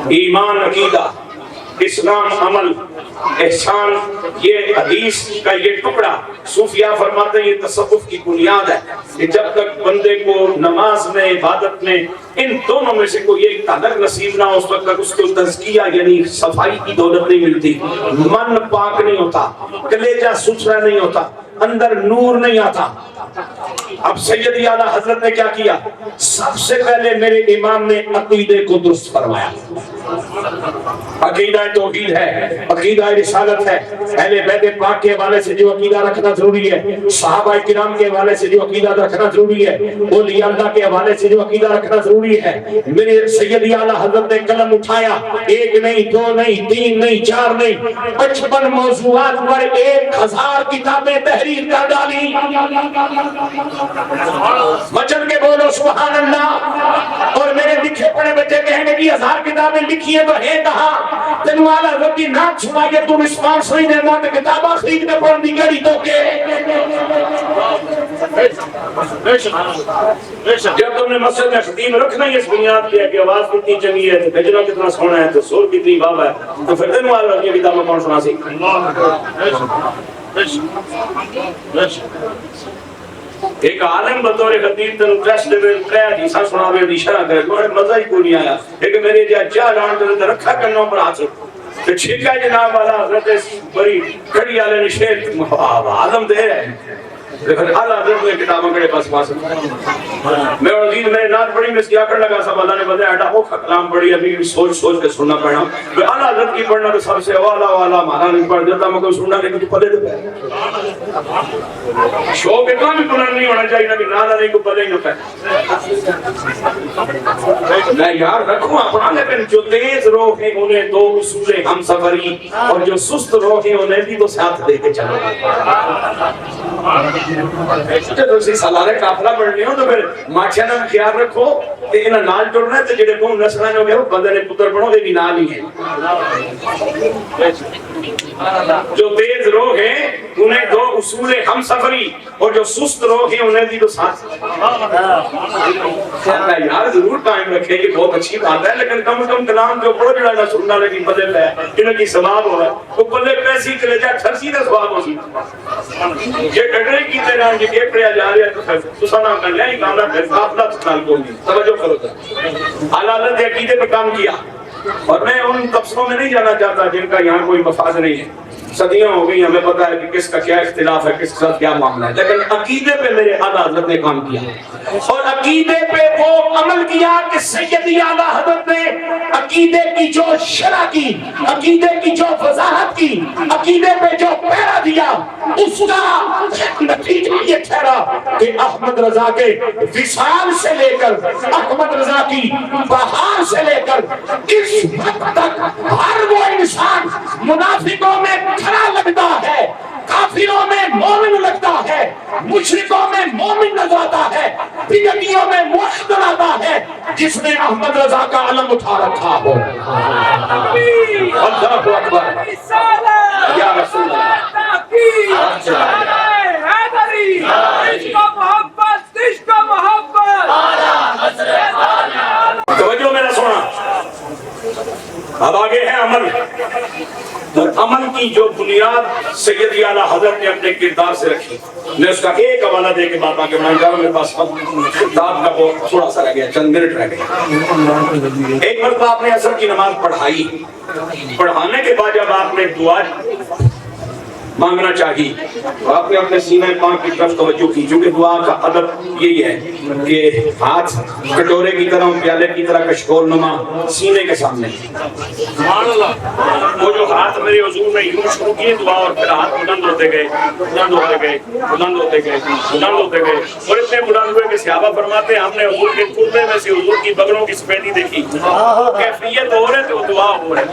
ایمان عقیدہ اسلام عمل احسان یہ حدیث کا یہ ٹکڑا صوفیاء فرماتے ہیں یہ تصوف کی بنیاد ہے کہ جب تک بندے کو نماز میں عبادت میں ان دونوں میں سے کوئی ایک تعلق نصیب نہ ہو اس وقت تک اس کو تزکیہ یعنی صفائی کی دولت نہیں ملتی. من پاک نہیں ہوتا کلیجہ ستھرا نہیں ہوتا اندر نور نہیں آتا. اب سیدی اعلیٰ حضرت نے کیا کیا سب سے پہلے میرے امام نے عقیدے کو درست فرمایا. عقیدہ توحید ہے عقیدہ رسالت ہے اہل بیت پاک کے حوالے سے جو عقیدہ رکھنا ضروری ہے صحابہ کرام کے حوالے سے جو عقیدہ رکھنا ضروری ہے اولیاء اللہ کے حوالے سے جو عقیدہ رکھنا ضروری ہے. میرے سیدی اعلیٰ حضرت نے قلم اٹھایا ایک نہیں دو نہیں تین نہیں چار نہیں 55 موضوعات پر 1000 کتابیں تحریر کر ڈالی. مچل کے بولو سبحان اللہ. اور میرے لکھے پڑھے بچے کہیں گے کہ 1000 کتابیں لکھی ہیں تو ہے کہاں تینوں اعلیٰ حضرت کی نام سنائیے تو رسپانس نہیں دینا تو کتاباں خرید کے پڑھ دی گڑی تو کے. جب تم نے مسجد میں خطیب رکھنا ہی اس بنیاد پہ ہے کہ آواز کتنی چنگی ہے تو بھجنا کتنا سونا ہے تو سور کتنی باب ہے تو پھر تینوں اعلیٰ حضرت کی کتابیں کون سنا سکتا ایک عالم بطور خطیب تنو ٹریسٹ دے ترے حدیثاں سناوے دی شرح کرے کوئی مزہ ہی کوئی نہیں آیا لیکن میرے جا چاہ لان تے رکھا کرنوں پر ہاتھ تو چھکا جناب والا حضرت بڑی کھڑی والے نے شیر عالم دے رہے لیکن اعلیٰ حضرت نے کتابوں کے پاس پاس میں اور عزیز میں نے نات پڑھی میں اس کی آکڑ لگا سب اللہ نے بتایا ایڈا وہ کلام پڑھی ابھی سوچ سوچ کے سننا پڑا میں اعلیٰ حضرت کی پڑھنا تو سب سے والا مانا نہیں پڑھ دیتا میں کوئی سننا لیکن تو پلے دے شوق اتنا بھی بلند نہیں ہونا چاہیے نبی نالا نہیں کو پلے ہی نہ پہ میں یار رکھوں اپنا لیکن جو تیز روح ہیں انہیں 2 اصول ہم سفری اور جو سست روح ہیں انہیں بھی تو ساتھ دے کے چلو تو اسی سالارے کافلہ پڑھنے ہو تو پھر ماچھے نہ خیال رکھو کہ انہاں نال ٹوڑنا ہے تو جڑے کون نسلہ جو گئے وہ بندے نے پتر پڑھو دے بھی نال ہی ہیں جو تیز روح ہیں انہیں 2 اصول ہم سفری اور جو سست روح ہیں انہیں بھی تو ساتھ یار ضرور قائم رکھے کہ بہت اچھی بات ہے لیکن کم از کم کلام جو پڑھو جڑا سننا لیکن بدل ہے انہیں کی ثواب ہو ہے وہ پلے پیسی کلے جا ٹھرسی دے ثواب ہو سی یہ ڈگرے کی طرح یہ کہ پڑھیا جا رہا ہے تو پھر سسانا کر لیں یہ کاملہ پھر قافلہ تکال کو گی توجہ کرو تھا اعلیٰ حضرت عقیدے پر کام کیا اور میں ان تفسیروں میں نہیں جانا چاہتا جن کا یہاں کوئی مفاظ نہیں ہے صدیوں ہو گئی ہمیں پتا ہے کہ کس کا کیا اختلاف ہے کس کا کیا معاملہ ہے لیکن عقیدے پہ میرے اعلیٰ حضرت نے کام کیا اور عقیدے پہ وہ عمل کیا کہ سیدی اعلیٰ حضرت نے عقیدے کی جو شرح کی عقیدے کی جو وضاحت کی عقیدے پہ جو پیرا دیا اس کا نتیجہ یہ ٹھہرا کہ احمد رضا کے وصال سے لے کر احمد رضا کی بہار سے لے کر اس وقت تک ہر وہ انسان منافقوں میں کھڑا لگتا ہے کافروں میں مومن لگتا ہے مشرکوں میں مومن نظر آتا ہے بدعتیوں میں موحد آتا ہے جس نے احمد رضا کا علم اٹھا رکھا ہو اللہ اکبر یا رسول اللہ توجہ میرا سونا اب آگے ہے عمل اور عمل کی جو بنیاد سید اعلیٰ حضرت نے اپنے کردار سے رکھی. میں اس کا ایک حوالہ دے کے بات آگے بڑھانا چاہ رہا ہوں. میرے پاس خطاب کا وہ تھوڑا سا رہ گیا, چند منٹ رہ گئے. ایک مرتبہ آپ نے عصر کی نماز پڑھائی. پڑھانے کے بعد جب آپ نے دعا مانگنا چاہیے تو آپ نے اپنے سینے پاک کی طرف توجہ کی, چونکہ دعا کا ادب یہی ہے کہ ہاتھ کٹورے کی طرح, پیالے کی طرح کشکول نما سینے کے سامنے. سبحان اللہ. وہ جو ہاتھ میرے حضور نے یوں شروع کیے دعا, اور پھر ہاتھ بلند ہوتے گئے, بلند ہوتے گئے, بلند ہوتے گئے, بلند ہوتے گئے, اور اتنے بلند ہوئے کہ صحابہ فرماتے ہیں ہم نے حضور کے قربے میں سے حضور کی بغلوں کی سفیدی دیکھی. کیفیت ہو رہے تو دعا ہو رہے.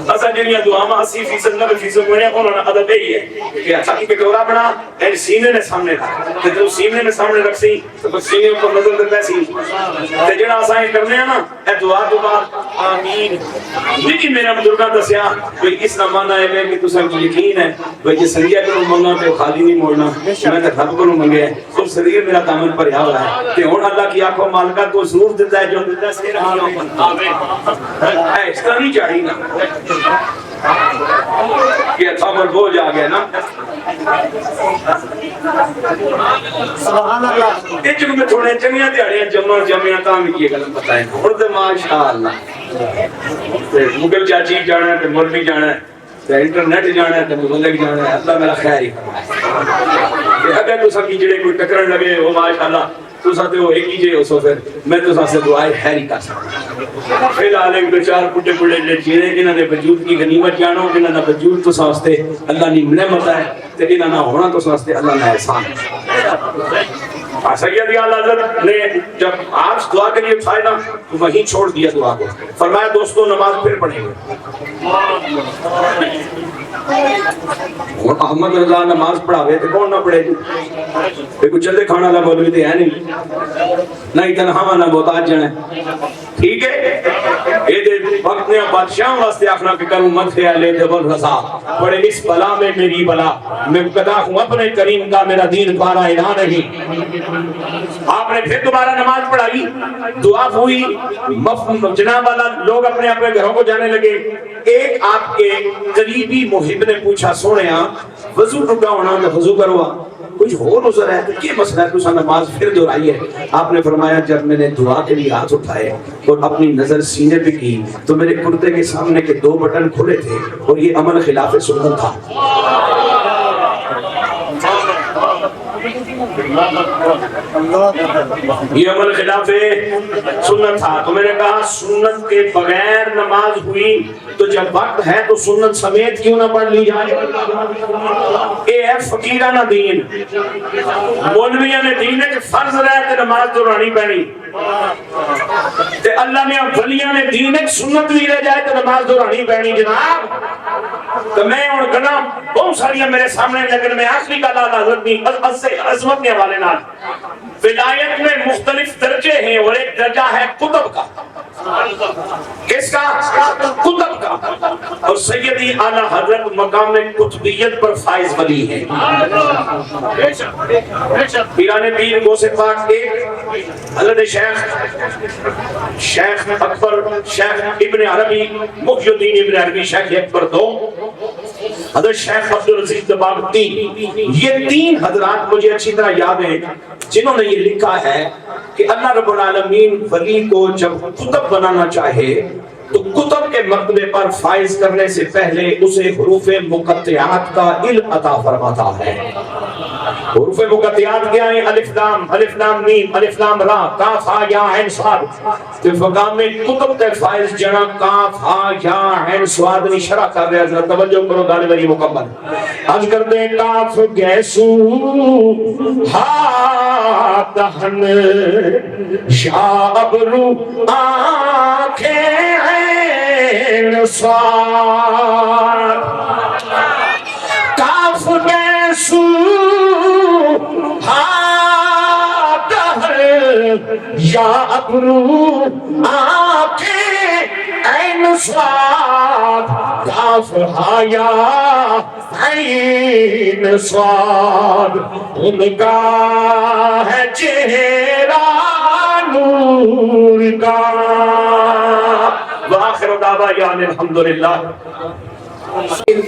اصل جنیاں دعا میں 80% 90% ہوئے ہیں. انہوں نے ادب یہی ہے کہ اچھا کی کٹورا بنا ایک سینے نے سامنے تھا, تو جب سینے میں سامنے رکھ سی تو سینے اوپر نظر دیتا سی. تے جڑا اساں کرنے ہیں نا اے دعا تو بعد آمین جی میرا بزرگاں دسیا کوئی اس نہ مانا ہے کہ تساں کو یقین ہے بھئی جے سنگیا کو منگا تے خالی نہیں موڑنا. میں تے رب کو منگیا ہے تو سریر میرا دامن بھریا ہوا ہے تے ہن اللہ کی آنکھوں مالکا تو ضرور دیتا ہے جو دیتا ہے سیر آمین. اس کا نہیں چاہیے نا کہ اچھا پر بوجھ آ گیا نا. سبحان اللہ. ایک میں تھوڑے چنگیاں دیہڑیاں جمعیاں تاں بھی یہ گل بتائیں. اور تے ماشاءاللہ مغل چاچی جانا ہے تے مولوی جانا ہے تے انٹرنیٹ جانا ہے تے مبلغ جانا ہے. اللہ میرا خیر ہی فرمائے. اگر تساں کی جڑے کوئی ٹکرن لگے وہ ماشاءاللہ تساں تے وہ ایک ہی جے ہو سو پھر میں تساں سے دعائیں خیر ہی کر سکتا. فی الحال ایک دو چار بڑے بڑے جڑے جنہاں دے وجود کی غنیمت جانو, جنہاں دا وجود تساں واسطے اللہ دی نعمت ہے تے انہاں نہ ہونا تساں واسطے اللہ دا احسان ہے. سید اعلیٰ حضرت نے جب آپ دعا کے لیے اٹھائے نا تو وہیں چھوڑ دیا دعا کو. فرمایا دوستو نماز پھر پڑھیں گے. اور احمد رضا نماز پڑھاوے تو کون نہ پڑھے گی. کوئی چلے کھانا لا مولوی تے ہے نہیں تنہا والا محتاج جانا ٹھیک ہے. یہ دے وقت نے بادشاہ واسطے آخنا کہ کروں مت خیالے دبل رضا پڑے اس بلا میں میری بلا میں قدا ہوں اپنے کریم کا میرا دین پارا الہ نہیں. آپ نے پھر دوبارہ نماز پڑھائی, دعا ہوئی, جناب والا لوگ اپنے اپنے گھروں کو جانے لگے. ایک آپ کے قریبی محب نے پوچھا سونے وضو ٹوٹا ہونا تو وضو کروا کچھ ہو نظر ہے تو یہ مسئلہ ہے تو نماز پھر دہرائی ہے. آپ نے فرمایا جب میں نے دعا کے لیے ہاتھ اٹھائے اور اپنی نظر سینے پہ کی تو میرے کرتے کے سامنے کے 2 بٹن کھلے تھے اور یہ عمل خلاف سنت تھا. یہ عمل خلاف سنت تھا. تو میں نے کہا سنت کے بغیر نماز ہوئی تو جب وقت ہے تو سنت سمیت کیوں نہ پڑھ لی جائے. اے ہے فقیرانہ دین. مولویاں نے دین ہے کہ فرض رہے کہ نماز دہرانی پڑنی تے اللہ نے ولیاں نے دین ہے سنت بھی رہ جائے تو نماز دہرانی پڑنی. جناب تو میں اور گنا بہت ساری میرے سامنے لیکن میں آخری کا لال حضرت کی عظمت کے حوالے نال ولایت میں مختلف درجے ہیں اور ایک درجہ ہے قطب کا. کس کا؟ قطب کا. اور سیدی اعلیٰ حضرت مقام قطبیت پر فائز ولی ہے. پیران پیر غوث پاک ایک حضرت شیخ اکبر شیخ ابن عربی محی الدین ابن عربی شیخ اکبر 2 حضرت شیخ عبدالعزیز دباغ 3. یہ 3 حضرات مجھے اچھی طرح یاد ہیں جنہوں نے یہ لکھا ہے کہ اللہ رب العالمین ولی کو جب قطب بنانا چاہے تو قطب کے مرتبے پر فائز کرنے سے پہلے اسے حروف مقطعات کا علم عطا فرماتا ہے. حروف مقطعات کیا ہیں؟ الف لام میم الف لام را کاف ہا یا عین صاد. تو مقام قطب تے فائز جنا کاف ہا یا عین صاد نے شرح کر رہے. حضرت توجہ کرو گانے والی مکمل عرض کرتے ہیں کاف گیسو ہا دہن یا ابرو آنکھیں عین صاد کاف گیسو ہا دہر یا ابرو آنکھیں عین صاد کاف ہا یا عین صاد ان کا ہے چہرہ نور کا. وآخر دعوانا الحمدللہ. اللہ